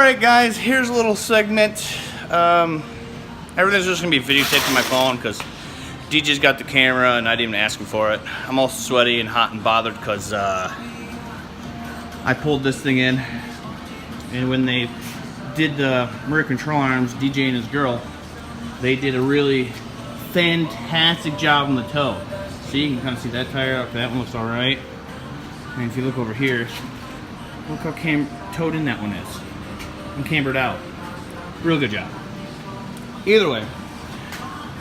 Alright guys, here's a little segment. Everything's just going to be videotaped on my phone because DJ's got the camera and I didn't even ask him for it. I'm all sweaty and hot and bothered because I pulled this thing in, and when they did the rear control arms, DJ and his girl, they did a really fantastic job on the toe. See, you can kind of see that tire out. That one looks alright. And if you look over here, look how towed in that one is. And cambered out. Real good job. Either way.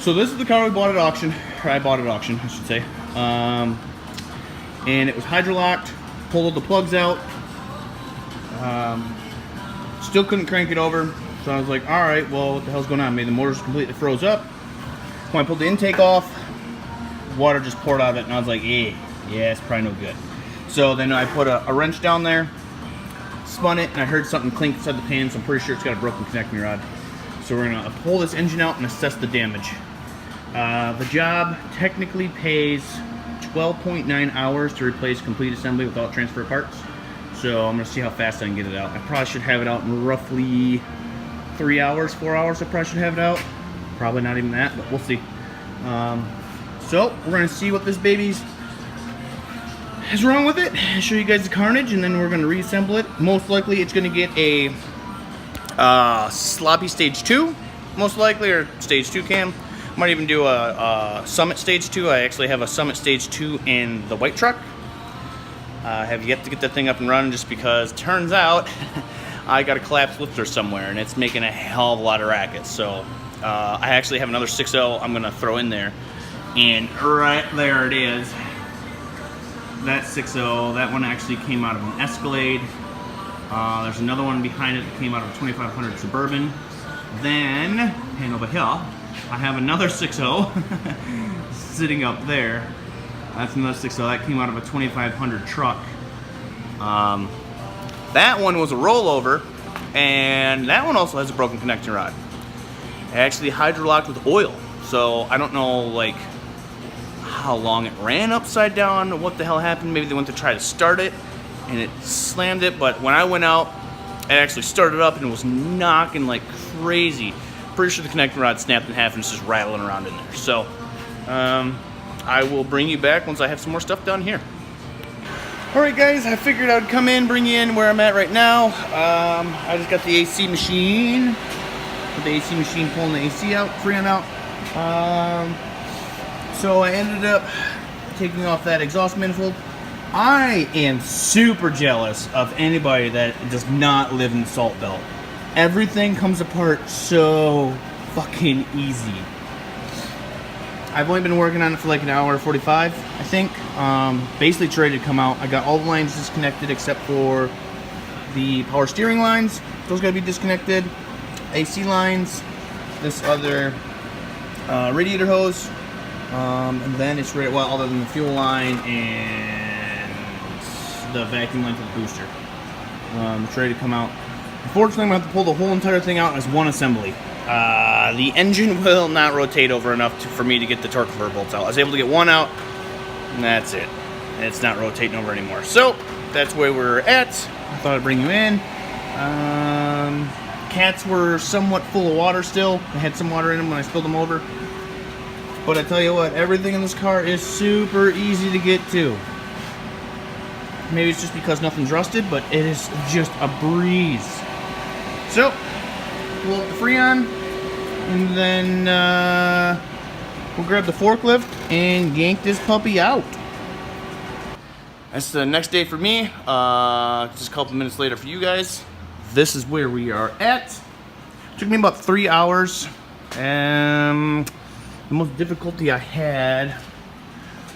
So this is the car we bought at auction. Or I bought at auction, I should say. And it was hydrolocked. Pulled the plugs out. Still couldn't crank it over. So I was like, alright, well, what the hell's going on? Maybe the motor's completely froze up. When I pulled the intake off, water just poured out of it, and I was like, yeah, it's probably no good. So then I put a wrench down there, spun it, and I heard something clink inside the pan, so I'm pretty sure it's got a broken connecting rod. So we're gonna pull this engine out and assess the damage. The job technically pays 12.9 hours to replace complete assembly without transfer of parts. So I'm gonna see how fast I can get it out. I probably should have it out in roughly 3 hours, 4 hours. I probably should have it out. Probably not even that, but we'll see. So we're gonna see what this baby's is wrong with it. I'll show you guys the carnage, and then we're gonna reassemble it. Most likely, it's gonna get a sloppy stage 2, most likely, or stage 2 cam. Might even do a Summit stage 2. I actually have a Summit stage 2 in the white truck. I have yet to get that thing up and running just because turns out I got a collapsed lifter somewhere and it's making a hell of a lot of racket. So I actually have another 6.0 I'm gonna throw in there, and right there it is. That 6.0, that one actually came out of an Escalade. There's another one behind it that came out of a 2500 Suburban. Then, and over here, I have another 6.0 sitting up there. That's another 6.0 that came out of a 2500 truck. That one was a rollover, and that one also has a broken connecting rod. It actually hydrolocked with oil, so I don't know like how long it ran upside down, what the hell happened. Maybe they went to try to start it and it slammed it, but when I went out, it actually started up and it was knocking like crazy. Pretty sure the connecting rod snapped in half and it's just rattling around in there. So I will bring you back once I have some more stuff down here. Alright guys, I figured I'd come in, bring you in where I'm at right now. I just got the AC machine. Put the AC machine pulling the AC out, freon out. So I ended up taking off that exhaust manifold. I am super jealous of anybody that does not live in the Salt Belt. Everything comes apart so fucking easy. I've only been working on it for like an hour 45, I think. Basically it's ready to come out. I got all the lines disconnected except for the power steering lines. Those gotta be disconnected. AC lines, this other radiator hose, and then it's ready, well, other than the fuel line and the vacuum line to the booster. It's ready to come out. Unfortunately, I'm going to have to pull the whole entire thing out as one assembly. The engine will not rotate over enough for me to get the torque converter bolts out. I was able to get one out, and that's it. It's not rotating over anymore. So, that's where we're at. I thought I'd bring you in. Cats were somewhat full of water still. I had some water in them when I spilled them over. But I tell you what, everything in this car is super easy to get to. Maybe it's just because nothing's rusted, but it is just a breeze. So, pull up the Freon, and then we'll grab the forklift and yank this puppy out. That's the next day for me. Just a couple minutes later for you guys. This is where we are at. It took me about 3 hours. The most difficulty I had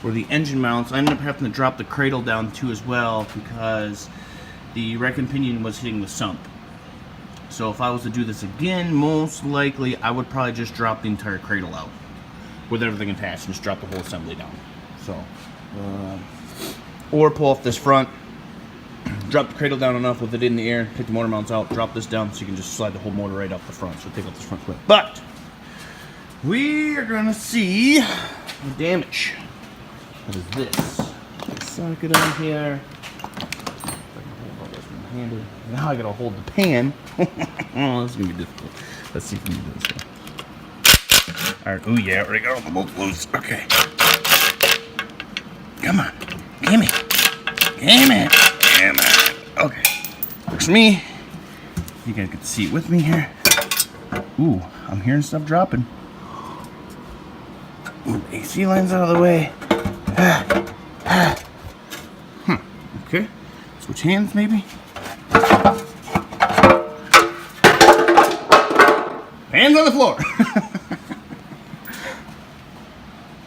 were the engine mounts. I ended up having to drop the cradle down too as well because the rack and pinion was hitting the sump. So if I was to do this again, most likely I would probably just drop the entire cradle out with everything attached and just drop the whole assembly down. So, or pull off this front, drop the cradle down enough with it in the air, take the motor mounts out, drop this down so you can just slide the whole motor right up the front. So take off this front clip. But we are gonna see the damage. What is this? Suck it on here. one-handed. Now I gotta hold the pan. Oh, this is gonna be difficult. Let's see if we can do this one. Alright, oh yeah, we got all the bolts loose. Okay. Come on. Gimme. Gimme. Come on. Okay. Works for me. You guys get to see it with me here. Ooh, I'm hearing stuff dropping. Ooh, AC line's out of the way. Okay. Switch hands, maybe. Hands on the floor.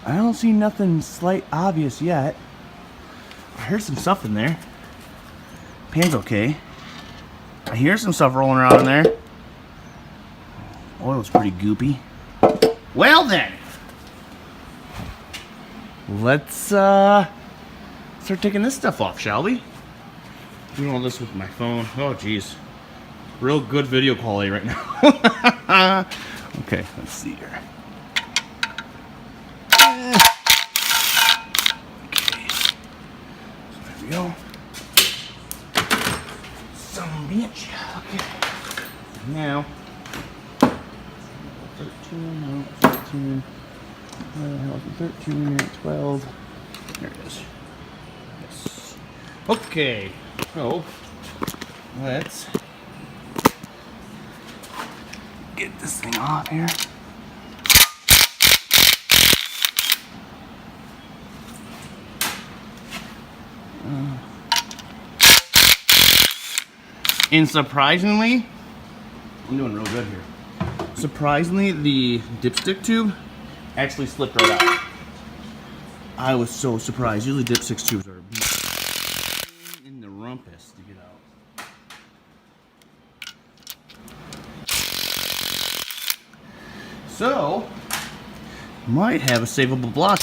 I don't see nothing slight obvious yet. I heard some stuff in there. Pan's okay. I hear some stuff rolling around in there. Oil's pretty goopy. Well then, let's start taking this stuff off, shall we? Doing all this with my phone. Oh geez, real good video quality right now. Okay, let's see here. Okay, so there we go. Some bitch. Okay. Now, 13, no, 14, 13, 12. There it is. Yes. Okay. So, let's get this thing off here. And surprisingly, I'm doing real good here. Surprisingly, the dipstick tube actually slipped right out. I was so surprised. Usually dipstick tubes are in the rumpus to get out. So, might have a savable block.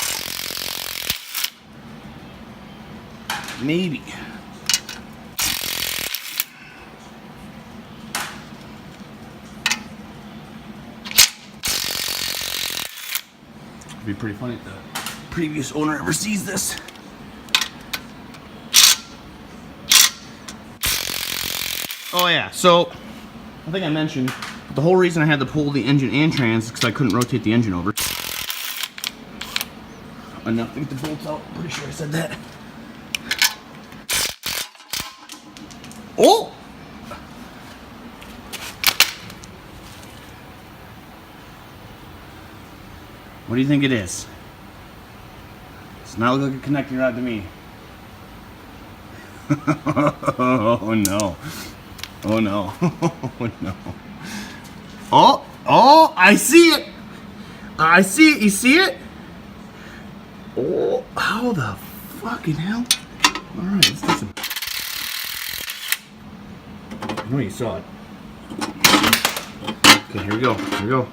Maybe. It'd be pretty funny if the previous owner ever sees this. Oh yeah, so I think I mentioned the whole reason I had to pull the engine and trans is because I couldn't rotate the engine over. Enough to get the bolts out. Pretty sure I said that. Oh! What do you think it is? Does not look like a connecting rod to me. Oh no. Oh no. Oh no. Oh! Oh! I see it! I see it! You see it? Oh! How the fucking hell? Alright, let's do some. I know you saw it. Okay, here we go. Here we go.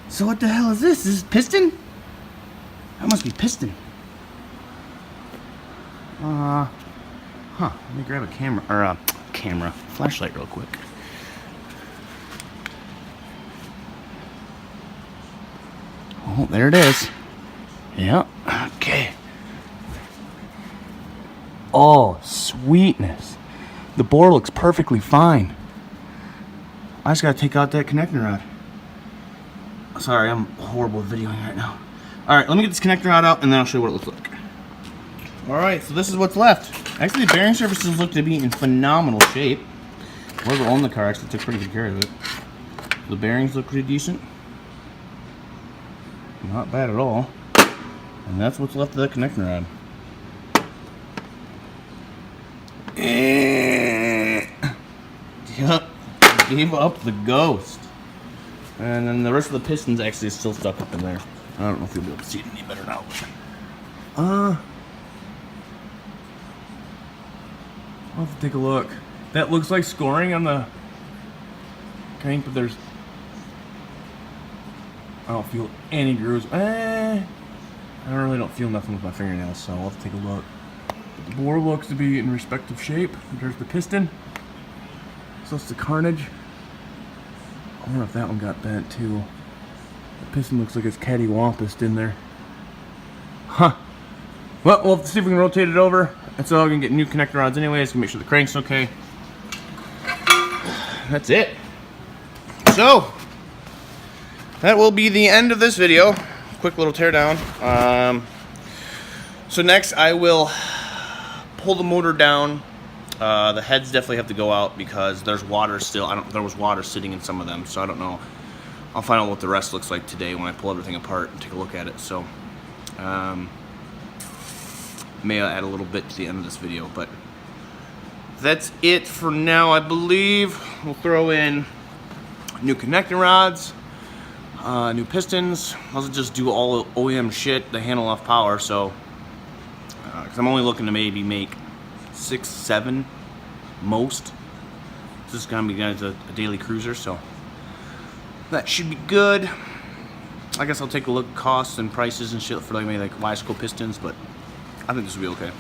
So what the hell is this? Is this piston? That must be piston. Huh. Let me grab a camera, or a flashlight real quick. Oh, there it is. Yeah, okay. Oh, sweetness. The bore looks perfectly fine. I just gotta take out that connecting rod. Sorry, I'm horrible at videoing right now. Alright, let me get this connector rod out and then I'll show you what it looks like. Alright, so this is what's left. Actually, the bearing surfaces look to be in phenomenal shape. Whoever owned the car actually took pretty good care of it. The bearings look pretty decent. Not bad at all. And that's what's left of that connector rod. Yep, gave up the ghost. And then the rest of the piston's actually still stuck up in there. I don't know if you'll be able to see it any better now. I'll have to take a look. That looks like scoring on the crank, but there's... I don't feel any grooves. I really don't feel nothing with my fingernails, so I'll have to take a look. But the bore looks to be in respective shape. There's the piston. So it's the carnage. I wonder if that one got bent too. The piston looks like it's cattywampus in there. Huh. Well, we'll have to see if we can rotate it over. That's all. We're gonna get new connector rods anyways. Gonna make sure the crank's okay. That's it. So that will be the end of this video. Quick little teardown. So next I will pull the motor down. The heads definitely have to go out because there's water still. There was water sitting in some of them, so I don't know. I'll find out what the rest looks like today when I pull everything apart and take a look at it. So may add a little bit to the end of this video, but that's it for now. I believe we'll throw in new connecting rods, new pistons. I'll just do all OEM shit to handle off power. So because I'm only looking to maybe make 6, 7 most. This is gonna be a daily cruiser, so that should be good. I guess I'll take a look at costs and prices and shit for maybe like bicycle pistons, but I think this will be okay.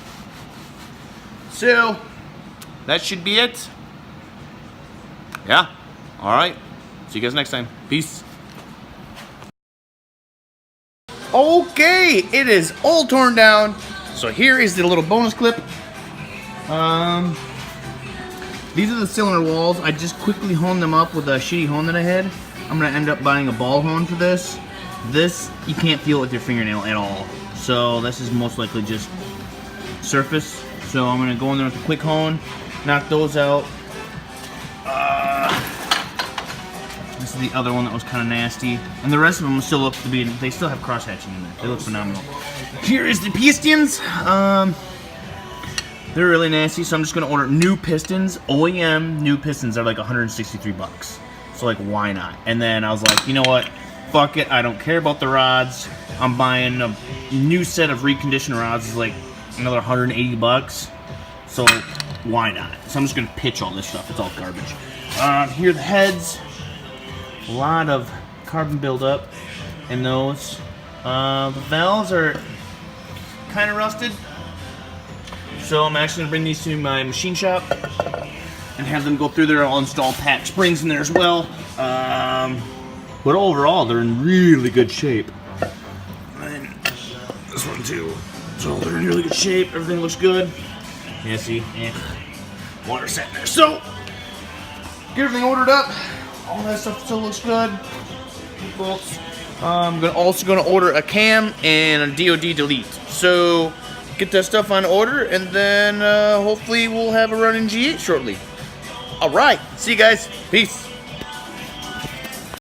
So that should be it. Yeah. All right. See you guys next time. Peace. Okay, it is all torn down. So here is the little bonus clip. These are the cylinder walls. I just quickly honed them up with a shitty hone that I had. I'm gonna end up buying a ball hone for this. This, you can't feel it with your fingernail at all. So this is most likely just surface. So I'm gonna go in there with a quick hone, knock those out. This is the other one that was kind of nasty. And the rest of them still look to be, they still have cross hatching in there. They look phenomenal. Here is the pistons. They're really nasty, so I'm just gonna order new pistons. OEM new pistons are like 163 bucks. So like, why not? And then I was like, you know what? Fuck it, I don't care about the rods. I'm buying a new set of reconditioned rods. It's like another 180 bucks. So why not? So I'm just gonna pitch all this stuff. It's all garbage. Here are the heads. A lot of carbon buildup in those. The valves are kind of rusted. So I'm actually gonna bring these to my machine shop and have them go through there. I'll install pack springs in there as well. But overall, they're in really good shape. And this one too. So they're in really good shape. Everything looks good. Yeah, see? Water sat in there. So, get everything ordered up. All that stuff still looks good. Bolts. I'm also gonna order a cam and a DOD delete. So, get that stuff on order, and then hopefully we'll have a running G8 shortly. All right. See you guys. Peace.